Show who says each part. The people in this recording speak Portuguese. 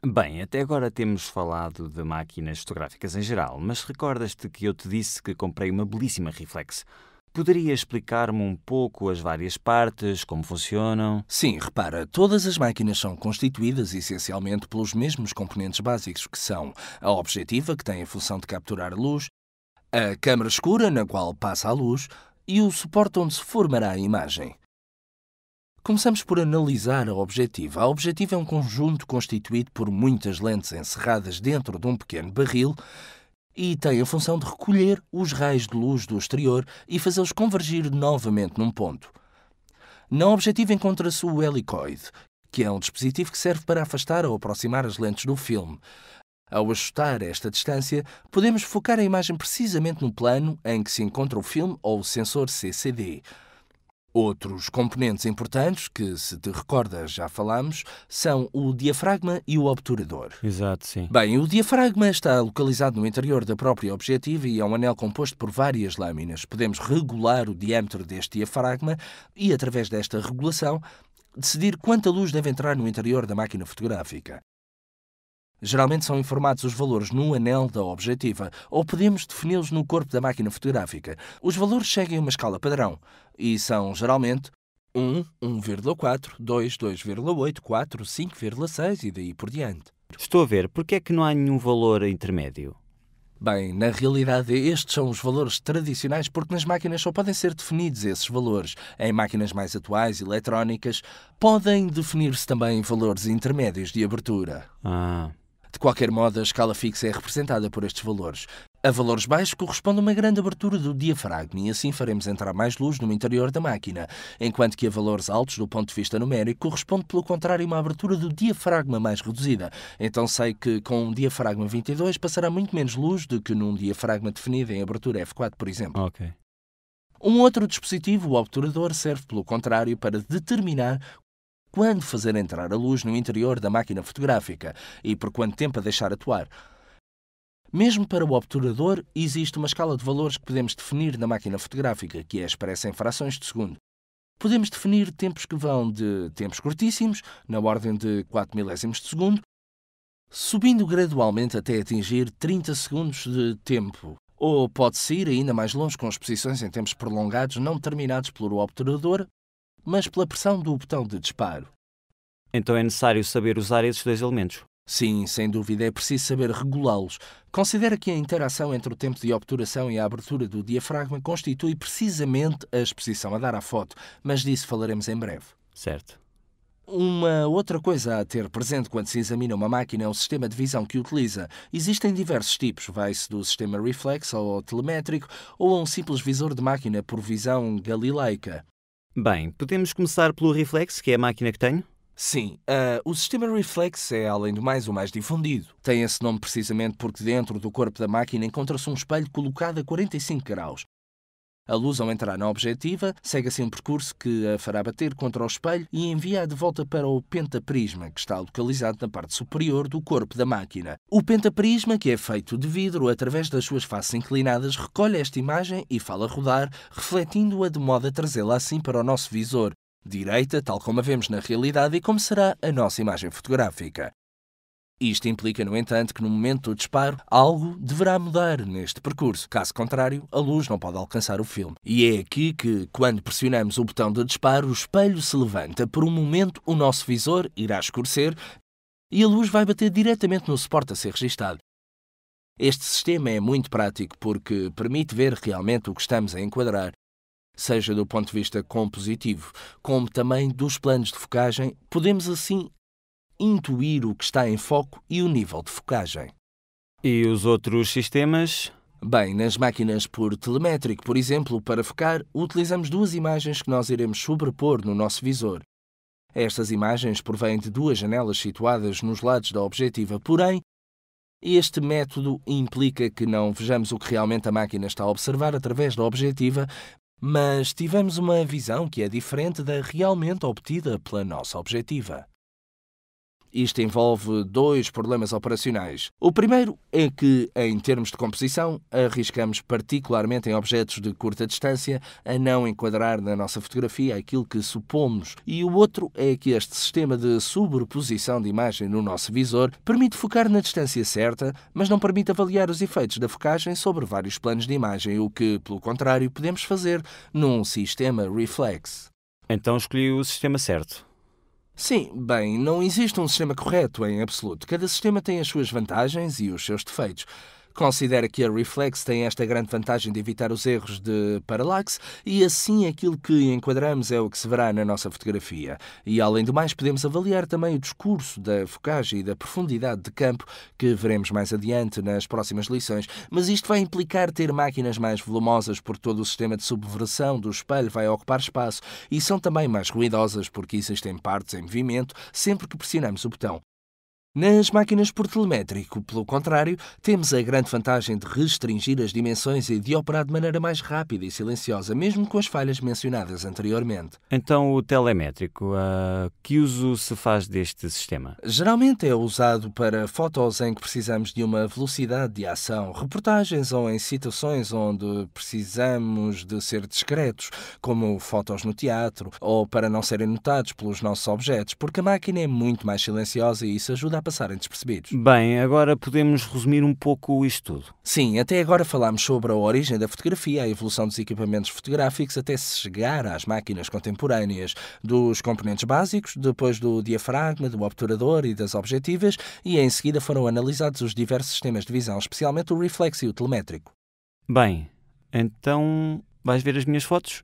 Speaker 1: Bem, até agora temos falado de máquinas fotográficas em geral, mas recordas-te que eu te disse que comprei uma belíssima reflex. Poderia explicar-me um pouco as várias partes, como funcionam?
Speaker 2: Sim, repara, todas as máquinas são constituídas essencialmente pelos mesmos componentes básicos que são a objetiva, que tem a função de capturar a luz, a câmara escura, na qual passa a luz, e o suporte onde se formará a imagem. Começamos por analisar a objetiva. A objetiva é um conjunto constituído por muitas lentes encerradas dentro de um pequeno barril e tem a função de recolher os raios de luz do exterior e fazê-los convergir novamente num ponto. Na objetiva encontra-se o helicoide, que é um dispositivo que serve para afastar ou aproximar as lentes do filme. Ao ajustar esta distância, podemos focar a imagem precisamente no plano em que se encontra o filme ou o sensor CCD. Outros componentes importantes, que, se te recordas, já falámos, são o diafragma e o obturador.
Speaker 1: Exato, sim.
Speaker 2: Bem, o diafragma está localizado no interior da própria objetiva e é um anel composto por várias lâminas. Podemos regular o diâmetro deste diafragma e, através desta regulação, decidir quanta luz deve entrar no interior da máquina fotográfica. Geralmente são informados os valores no anel da objetiva, ou podemos defini-los no corpo da máquina fotográfica. Os valores seguem uma escala padrão e são, geralmente, 1, 1,4, 2, 2,8, 4, 5,6 e daí por diante.
Speaker 1: Estou a ver, porque é que não há nenhum valor intermédio?
Speaker 2: Bem, na realidade, estes são os valores tradicionais porque nas máquinas só podem ser definidos esses valores. Em máquinas mais atuais, eletrónicas, podem definir-se também valores intermédios de abertura. De qualquer modo, a escala fixa é representada por estes valores. A valores baixos corresponde a uma grande abertura do diafragma e assim faremos entrar mais luz no interior da máquina, enquanto que a valores altos, do ponto de vista numérico, corresponde pelo contrário a uma abertura do diafragma mais reduzida. Então sei que com um diafragma 22 passará muito menos luz do que num diafragma definido em abertura F4, por exemplo.
Speaker 1: Ok.
Speaker 2: Um outro dispositivo, o obturador, serve pelo contrário para determinar quando fazer entrar a luz no interior da máquina fotográfica e por quanto tempo a deixar atuar. Mesmo para o obturador, existe uma escala de valores que podemos definir na máquina fotográfica, que é expressa em frações de segundo. Podemos definir tempos que vão de tempos curtíssimos, na ordem de 4 milésimos de segundo, subindo gradualmente até atingir 30 segundos de tempo. Ou pode-se ir ainda mais longe com exposições em tempos prolongados não determinados pelo obturador, mas pela pressão do botão de disparo.
Speaker 1: Então é necessário saber usar esses dois elementos?
Speaker 2: Sim, sem dúvida, é preciso saber regulá-los. Considera que a interação entre o tempo de obturação e a abertura do diafragma constitui precisamente a exposição a dar à foto, mas disso falaremos em breve.
Speaker 1: Certo.
Speaker 2: Uma outra coisa a ter presente quando se examina uma máquina é o sistema de visão que utiliza. Existem diversos tipos, vai-se do sistema reflex ao telemétrico ou a um simples visor de máquina por visão galileica.
Speaker 1: Bem, podemos começar pelo reflex, que é a máquina que tenho?
Speaker 2: Sim, o sistema reflex é, além do mais, o mais difundido. Tem esse nome precisamente porque dentro do corpo da máquina encontra-se um espelho colocado a 45 graus. A luz, ao entrar na objetiva, segue assim um percurso que a fará bater contra o espelho e envia-a de volta para o pentaprisma, que está localizado na parte superior do corpo da máquina. O pentaprisma, que é feito de vidro, através das suas faces inclinadas, recolhe esta imagem e fala rodar, refletindo-a de modo a trazê-la assim para o nosso visor, direita, tal como a vemos na realidade e como será a nossa imagem fotográfica. Isto implica, no entanto, que no momento do disparo, algo deverá mudar neste percurso. Caso contrário, a luz não pode alcançar o filme. E é aqui que, quando pressionamos o botão de disparo, o espelho se levanta. Por um momento, o nosso visor irá escurecer e a luz vai bater diretamente no suporte a ser registado. Este sistema é muito prático porque permite ver realmente o que estamos a enquadrar, seja do ponto de vista compositivo, como também dos planos de focagem. Podemos assim intuir o que está em foco e o nível de focagem.
Speaker 1: E os outros sistemas?
Speaker 2: Bem, nas máquinas por telemétrico, por exemplo, para focar, utilizamos duas imagens que nós iremos sobrepor no nosso visor. Estas imagens provêm de duas janelas situadas nos lados da objetiva, porém, este método implica que não vejamos o que realmente a máquina está a observar através da objetiva, mas tivemos uma visão que é diferente da realmente obtida pela nossa objetiva. Isto envolve dois problemas operacionais. O primeiro é que, em termos de composição, arriscamos particularmente em objetos de curta distância a não enquadrar na nossa fotografia aquilo que supomos. E o outro é que este sistema de sobreposição de imagem no nosso visor permite focar na distância certa, mas não permite avaliar os efeitos da focagem sobre vários planos de imagem, o que, pelo contrário, podemos fazer num sistema reflex.
Speaker 1: Então escolhi o sistema certo.
Speaker 2: Sim, bem, não existe um sistema correto em absoluto. Cada sistema tem as suas vantagens e os seus defeitos. Considera que a Reflex tem esta grande vantagem de evitar os erros de parallaxe e assim aquilo que enquadramos é o que se verá na nossa fotografia. E além do mais, podemos avaliar também o discurso da focagem e da profundidade de campo que veremos mais adiante nas próximas lições. Mas isto vai implicar ter máquinas mais volumosas porque todo o sistema de subversão do espelho vai ocupar espaço e são também mais ruidosas porque existem partes em movimento sempre que pressionamos o botão. Nas máquinas por telemétrico, pelo contrário, temos a grande vantagem de restringir as dimensões e de operar de maneira mais rápida e silenciosa, mesmo com as falhas mencionadas anteriormente.
Speaker 1: Então o telemétrico, que uso se faz deste sistema?
Speaker 2: Geralmente é usado para fotos em que precisamos de uma velocidade de ação, reportagens ou em situações onde precisamos de ser discretos, como fotos no teatro, ou para não serem notados pelos nossos objetos, porque a máquina é muito mais silenciosa e isso ajuda a passarem despercebidos.
Speaker 1: Bem, agora podemos resumir um pouco isto tudo.
Speaker 2: Sim, até agora falámos sobre a origem da fotografia, a evolução dos equipamentos fotográficos até se chegar às máquinas contemporâneas, dos componentes básicos, depois do diafragma, do obturador e das objetivas, e em seguida foram analisados os diversos sistemas de visão, especialmente o reflex e o telemétrico.
Speaker 1: Bem, então vais ver as minhas fotos?